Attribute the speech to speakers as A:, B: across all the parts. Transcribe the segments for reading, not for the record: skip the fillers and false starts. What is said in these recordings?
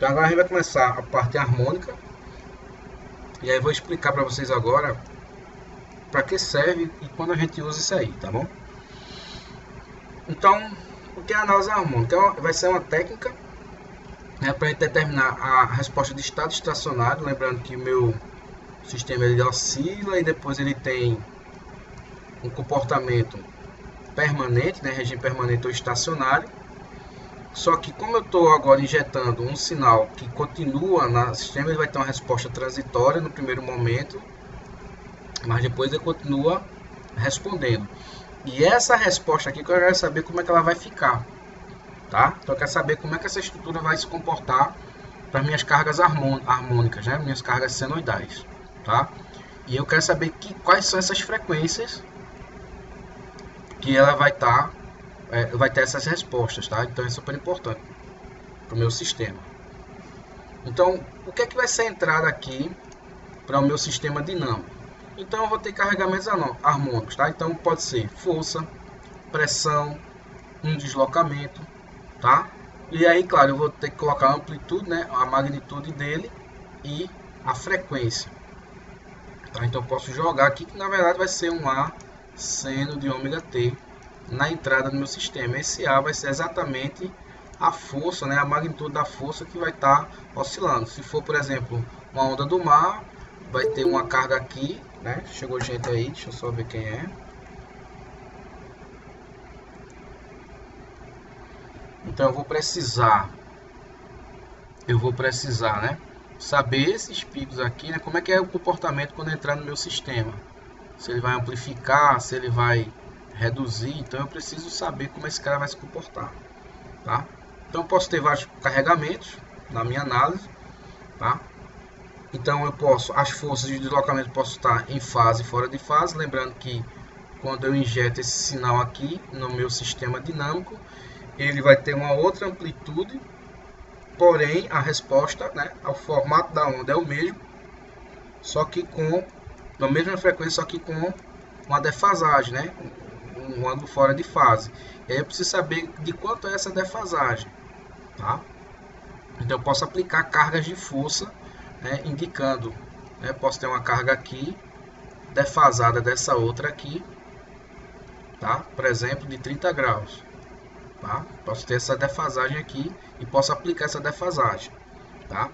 A: Então agora a gente vai começar a parte harmônica. E aí eu vou explicar para vocês agora para que serve e quando a gente usa isso aí, tá bom? Então, o que é a análise harmônica? Vai ser uma técnica, né, para determinar a resposta de estado estacionário. Lembrando que o meu sistema ele oscila e depois ele tem um comportamento permanente, né, regime permanente ou estacionário. Só que como eu estou agora injetando um sinal que continua no sistema, ele vai ter uma resposta transitória no primeiro momento, mas depois ele continua respondendo. E essa resposta aqui que eu quero saber como é que ela vai ficar, tá? Então eu quero saber como é que essa estrutura vai se comportar para minhas cargas harmônicas, né? Minhas cargas senoidais, tá? E eu quero saber quais são essas frequências que ela vai ter essas respostas, tá? Então é super importante para o meu sistema. Então, o que é que vai ser a entrada aqui para o meu sistema dinâmico? Então eu vou ter carregamentos harmônicos, tá? Então pode ser força, pressão, um deslocamento, tá? E aí, claro, eu vou ter que colocar a amplitude, né? A magnitude dele e a frequência. Tá? Então eu posso jogar aqui que na verdade vai ser um A seno de ômega t na entrada do meu sistema. Esse A vai ser exatamente a força, né? A magnitude da força que vai estar oscilando. Se for, por exemplo, uma onda do mar, vai ter uma carga aqui, né? Chegou gente aí, deixa eu só ver quem é. Então eu vou precisar, né, saber esses picos aqui, né? Como é que é o comportamento quando entrar no meu sistema? Se ele vai amplificar, se ele vai reduzir. Então eu preciso saber como esse cara vai se comportar, tá? Então eu posso ter vários carregamentos na minha análise, tá? Então eu posso, as forças de deslocamento posso estar em fase e fora de fase, lembrando que quando eu injeto esse sinal aqui no meu sistema dinâmico, ele vai ter uma outra amplitude, porém a resposta, né, ao formato da onda é o mesmo, só que com a mesma frequência, só que com uma defasagem, né, um ângulo fora de fase. E aí eu preciso saber de quanto é essa defasagem, tá? Então eu posso aplicar cargas de força, né, indicando, né, posso ter uma carga aqui defasada dessa outra aqui, tá? Por exemplo, de 30 graus, tá? Posso ter essa defasagem aqui e posso aplicar essa defasagem, tá?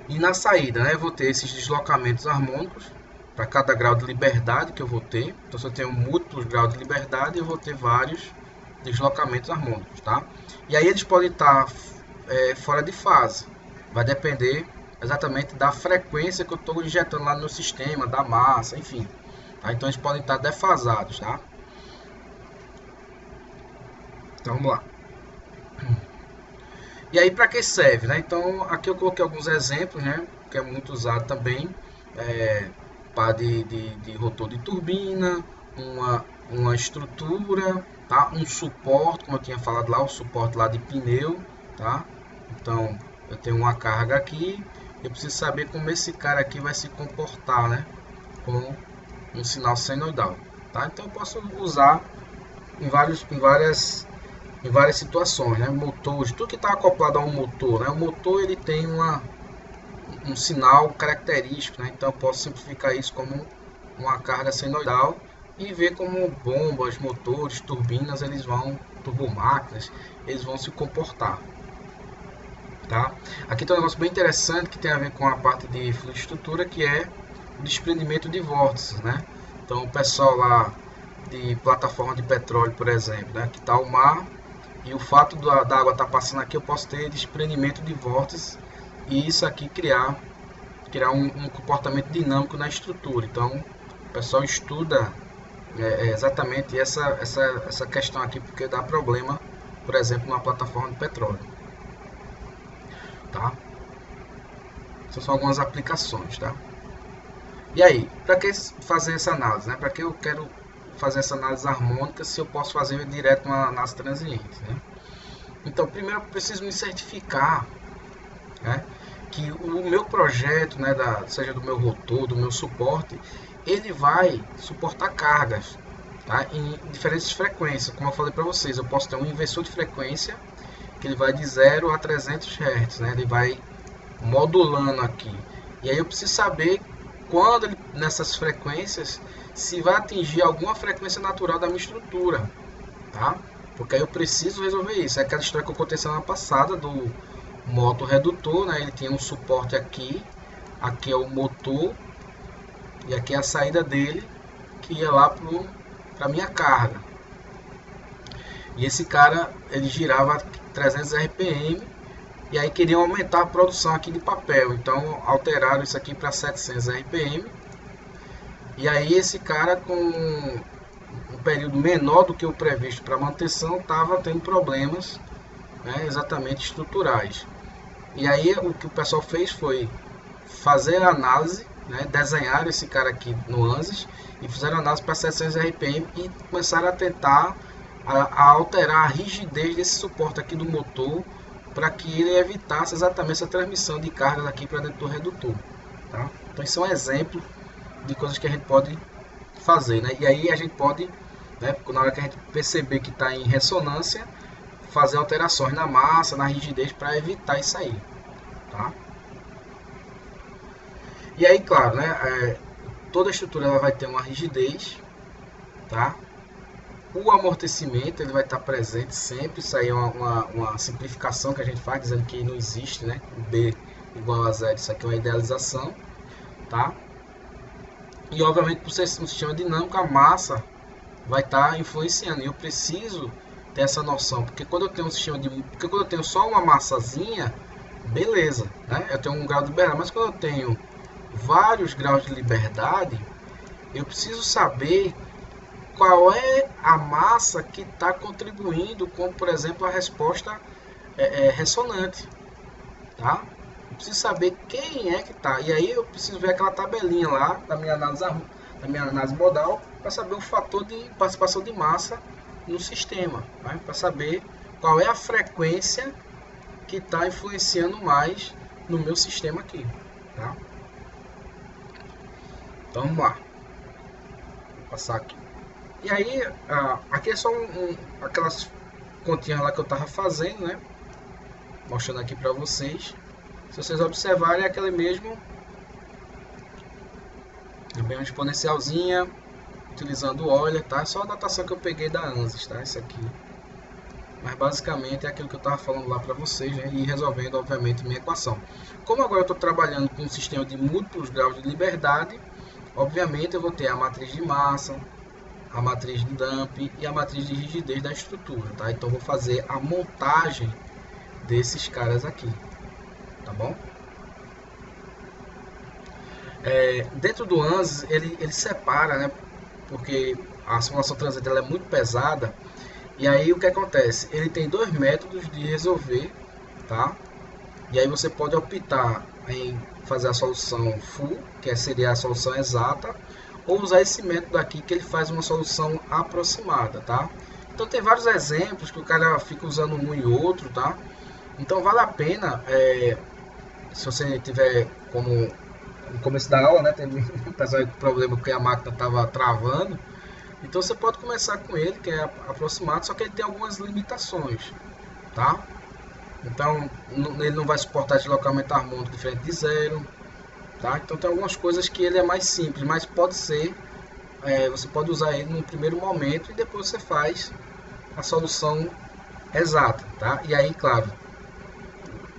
A: E na saída, né, eu vou ter esses deslocamentos harmônicos para cada grau de liberdade que eu vou ter. Então, se eu tenho múltiplos graus de liberdade, eu vou ter vários deslocamentos harmônicos, tá? E aí eles podem estar fora de fase. Vai depender exatamente da frequência que eu estou injetando lá no meu sistema, da massa, enfim. Tá? Então eles podem estar defasados, tá? Então vamos lá. E aí para que serve, né? Então aqui eu coloquei alguns exemplos, né? Que é muito usado também, para de rotor de turbina, uma estrutura, tá? Um suporte, como eu tinha falado lá, o suporte lá de pneu, tá? Então eu tenho uma carga aqui, eu preciso saber como esse cara aqui vai se comportar, né? Com um sinal senoidal, tá? Então eu posso usar em várias situações, né? Motores, tudo que está acoplado a um motor, né? O motor ele tem um sinal característico, né? Então eu posso simplificar isso como uma carga senoidal e ver como bombas, motores, turbinas, turbomáquinas, eles vão se comportar, tá? Aqui tem um negócio bem interessante que tem a ver com a parte de fluidoestrutura, que é o desprendimento de vórtices, né? Então o pessoal lá de plataforma de petróleo, por exemplo, né? Que está o mar, e o fato da água estar passando aqui, eu posso ter desprendimento de vórtices e isso aqui criar um comportamento dinâmico na estrutura. Então o pessoal estuda exatamente essa questão aqui, porque dá problema, por exemplo, numa plataforma de petróleo, tá? Essas são algumas aplicações, tá? E aí, para que fazer essa análise, né? Para que eu quero fazer essa análise harmônica se eu posso fazer direto uma análise transiente, né? Então, primeiro eu preciso me certificar, né, que o meu projeto, né, seja do meu rotor, do meu suporte, ele vai suportar cargas, tá, em diferentes frequências. Como eu falei para vocês, eu posso ter um inversor de frequência que ele vai de 0 a 300 Hz, né? Ele vai modulando aqui. E aí eu preciso saber quando ele, nessas frequências, se vai atingir alguma frequência natural da minha estrutura, tá? Porque aí eu preciso resolver isso. É aquela história que eu contei semana passada do moto redutor, né? Ele tem um suporte aqui, aqui é o motor e aqui é a saída dele, que ia lá para minha carga. E esse cara, ele girava 300 RPM e aí queriam aumentar a produção aqui de papel, então alteraram isso aqui para 700 RPM. E aí esse cara, com um período menor do que o previsto para manutenção, estava tendo problemas, né, exatamente estruturais. E aí o que o pessoal fez foi fazer a análise, né, desenhar esse cara aqui no ANSYS e fizeram análise para 700 RPM e começaram a tentar a alterar a rigidez desse suporte aqui do motor para que ele evitasse exatamente essa transmissão de cargas aqui para dentro do redutor, tá? Então isso é um exemplo de coisas que a gente pode fazer, né? E aí a gente pode, né, na hora que a gente perceber que está em ressonância, fazer alterações na massa, na rigidez para evitar isso aí, tá? E aí, claro, né, toda a estrutura ela vai ter uma rigidez, tá? O amortecimento ele vai estar presente sempre. Isso aí é uma simplificação que a gente faz, dizendo que não existe, né? O B igual a zero, isso aqui é uma idealização, tá? E obviamente, por ser um sistema dinâmico, a massa vai estar influenciando. E eu preciso ter essa noção, porque quando eu tenho um sistema de, porque quando eu tenho só uma massazinha, beleza, né? Eu tenho um grau de liberdade, mas quando eu tenho vários graus de liberdade, eu preciso saber qual é a massa que está contribuindo com, por exemplo, a resposta ressonante, tá? Eu preciso saber quem é que está. E aí eu preciso ver aquela tabelinha lá da minha análise modal para saber o fator de participação de massa no sistema, né? Para saber qual é a frequência que está influenciando mais no meu sistema aqui, tá? Então vamos lá. Vou passar aqui. E aí, aqui é só aquelas continhas lá que eu estava fazendo, né? Mostrando aqui para vocês. Se vocês observarem, é aquele mesmo, é bem uma exponencialzinha, utilizando óleo, tá? É só a datação que eu peguei da ANSYS, tá? Isso aqui. Mas basicamente é aquilo que eu estava falando lá para vocês, né? E resolvendo, obviamente, minha equação. Como agora eu estou trabalhando com um sistema de múltiplos graus de liberdade, obviamente eu vou ter a matriz de massa, a matriz de dump e a matriz de rigidez da estrutura, tá? Então vou fazer a montagem desses caras aqui, tá bom? Dentro do ANSYS ele separa, né? Porque a simulação transita ela é muito pesada. E aí o que acontece? Ele tem dois métodos de resolver, tá? E aí você pode optar em fazer a solução full, que seria a solução exata, ou usar esse método aqui que ele faz uma solução aproximada, tá? Então tem vários exemplos que o cara fica usando um e outro, tá? Então vale a pena, se você tiver como no começo da aula, né, tem um pessoal com problema porque a máquina estava travando, então você pode começar com ele, que é aproximado, só que ele tem algumas limitações, tá? Então ele não vai suportar deslocamento harmônico diferente de zero. Tá? Então tem algumas coisas que ele é mais simples, mas pode ser, você pode usar ele no primeiro momento e depois você faz a solução exata, tá? E aí, claro,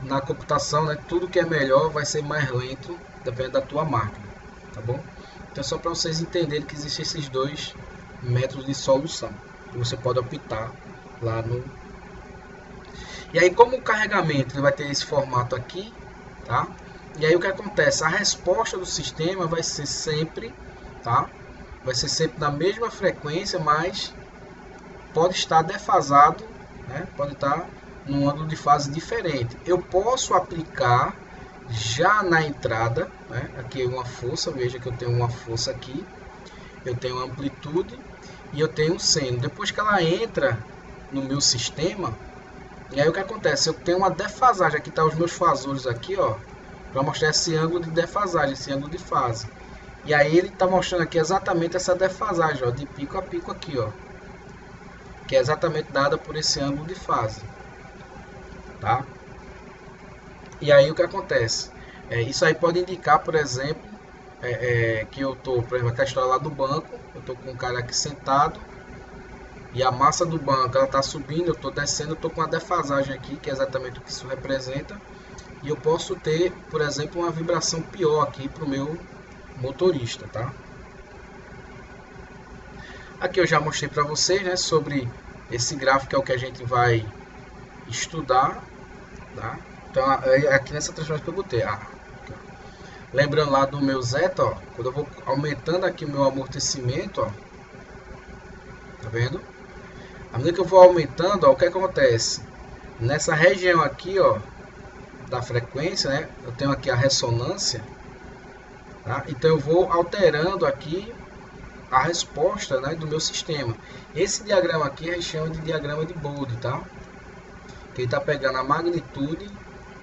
A: na computação, né, tudo que é melhor vai ser mais lento, depende da tua máquina, tá bom? Então só para vocês entenderem que existem esses dois métodos de solução que você pode optar lá no. E aí, como o carregamento ele vai ter esse formato aqui, tá? E aí o que acontece? A resposta do sistema vai ser sempre, tá? Vai ser sempre na mesma frequência, mas pode estar defasado, né? Pode estar num ângulo de fase diferente. Eu posso aplicar já na entrada, né? Aqui é uma força, veja que eu tenho uma força aqui, eu tenho amplitude e eu tenho seno. Depois que ela entra no meu sistema, e aí o que acontece? Eu tenho uma defasagem, aqui tá os meus fasores aqui, ó, para mostrar esse ângulo de defasagem, esse ângulo de fase. E aí ele está mostrando aqui exatamente essa defasagem, ó, de pico a pico aqui, ó, que é exatamente dada por esse ângulo de fase. tá? E aí o que acontece? Isso aí pode indicar, por exemplo, que eu tô, por exemplo, aquela história lá do banco, eu tô com um cara aqui sentado e a massa do banco ela tá subindo, eu tô descendo, eu tô com uma defasagem aqui, que é exatamente o que isso representa, e eu posso ter, por exemplo, uma vibração pior aqui para o meu motorista, tá? Aqui eu já mostrei para vocês, né, sobre esse gráfico, que é o que a gente vai estudar, tá? Então aqui nessa transformação que eu botei, lembrando lá do meu zeta, ó, quando eu vou aumentando aqui o meu amortecimento, ó, tá vendo? À medida que eu vou aumentando, ó, o que acontece? Nessa região aqui, ó, da frequência, né, eu tenho aqui a ressonância, tá? Então eu vou alterando aqui a resposta, né, do meu sistema. Esse diagrama aqui a gente chama de diagrama de Bode, tá? Que ele está pegando a magnitude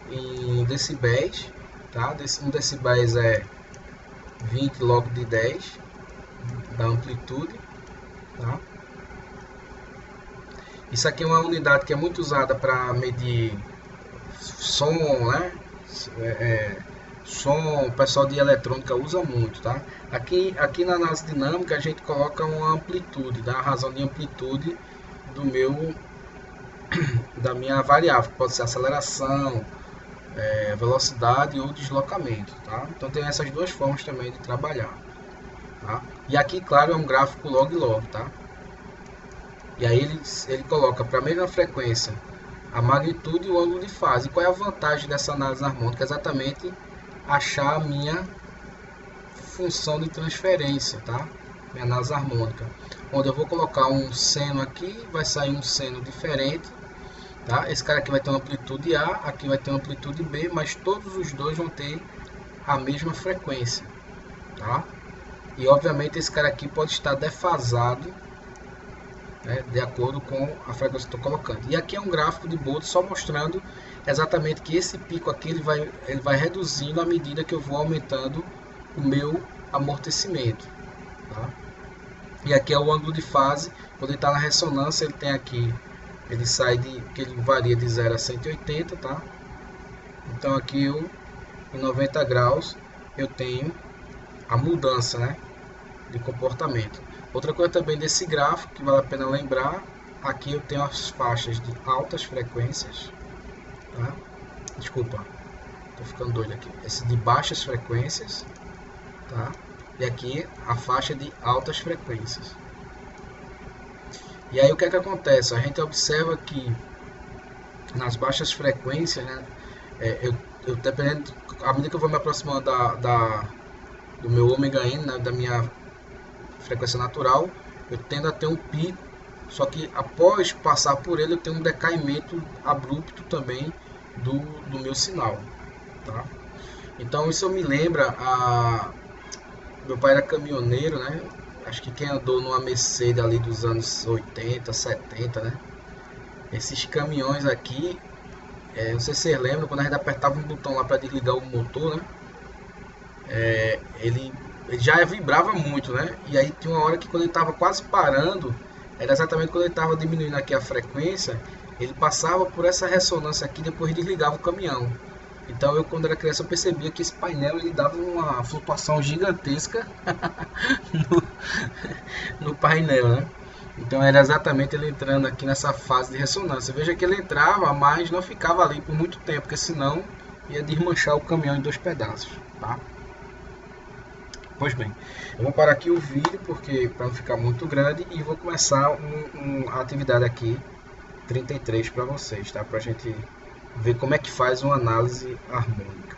A: em decibéis, tá? Um decibéis é 20 log de 10 da amplitude, tá? Isso aqui é uma unidade que é muito usada para medir som, né? Som, o pessoal de eletrônica usa muito, tá? Aqui na análise dinâmica a gente coloca uma amplitude, dá a razão de amplitude da minha variável, que pode ser aceleração, velocidade ou deslocamento, tá? Então tem essas duas formas também de trabalhar, tá? E aqui, claro, é um gráfico log-log, tá? E aí ele coloca para a mesma frequência a magnitude e o ângulo de fase. E qual é a vantagem dessa análise harmônica? Exatamente achar a minha função de transferência, tá? Minha análise harmônica, onde eu vou colocar um seno aqui, vai sair um seno diferente, tá? Esse cara aqui vai ter uma amplitude A, aqui vai ter uma amplitude B, mas todos os dois vão ter a mesma frequência, tá? E obviamente esse cara aqui pode estar defasado, né, de acordo com a frequência que eu estou colocando. E aqui é um gráfico de Bode só mostrando exatamente que esse pico aqui ele vai reduzindo à medida que eu vou aumentando o meu amortecimento, tá? E aqui é o ângulo de fase. Quando ele está na ressonância, ele tem aqui, que ele varia de 0 a 180, tá? Então aqui em 90 graus eu tenho a mudança, né, de comportamento. Outra coisa também desse gráfico que vale a pena lembrar, aqui eu tenho as faixas de altas frequências, tá? Desculpa, tô ficando doido aqui. Esse de baixas frequências, tá? E aqui a faixa de altas frequências. E aí o que é que acontece? A gente observa que nas baixas frequências, né, dependendo, à medida que eu vou me aproximando do meu ômega n, né, da minha frequência natural, eu tendo a ter um pico, só que após passar por ele eu tenho um decaimento abrupto também do meu sinal, tá? Então isso me lembra meu pai era caminhoneiro, né? Acho que quem andou numa Mercedes ali dos anos 80, 70, né? Esses caminhões aqui, não sei se vocês lembram, quando a gente apertava um botão lá para desligar o motor, né? Ele já vibrava muito, né? E aí tinha uma hora que quando ele estava quase parando, era exatamente quando ele estava diminuindo aqui a frequência, ele passava por essa ressonância aqui e depois desligava o caminhão. Então eu, quando era criança, eu percebia que esse painel ele dava uma flutuação gigantesca no painel, né? Então era exatamente ele entrando aqui nessa fase de ressonância. Veja que ele entrava, mas não ficava ali por muito tempo, porque senão ia desmanchar o caminhão em dois pedaços, tá? Pois bem, eu vou parar aqui o vídeo porque para não ficar muito grande e vou começar a atividade aqui 33 para vocês, tá? Para a gente ver como é que faz uma análise harmônica.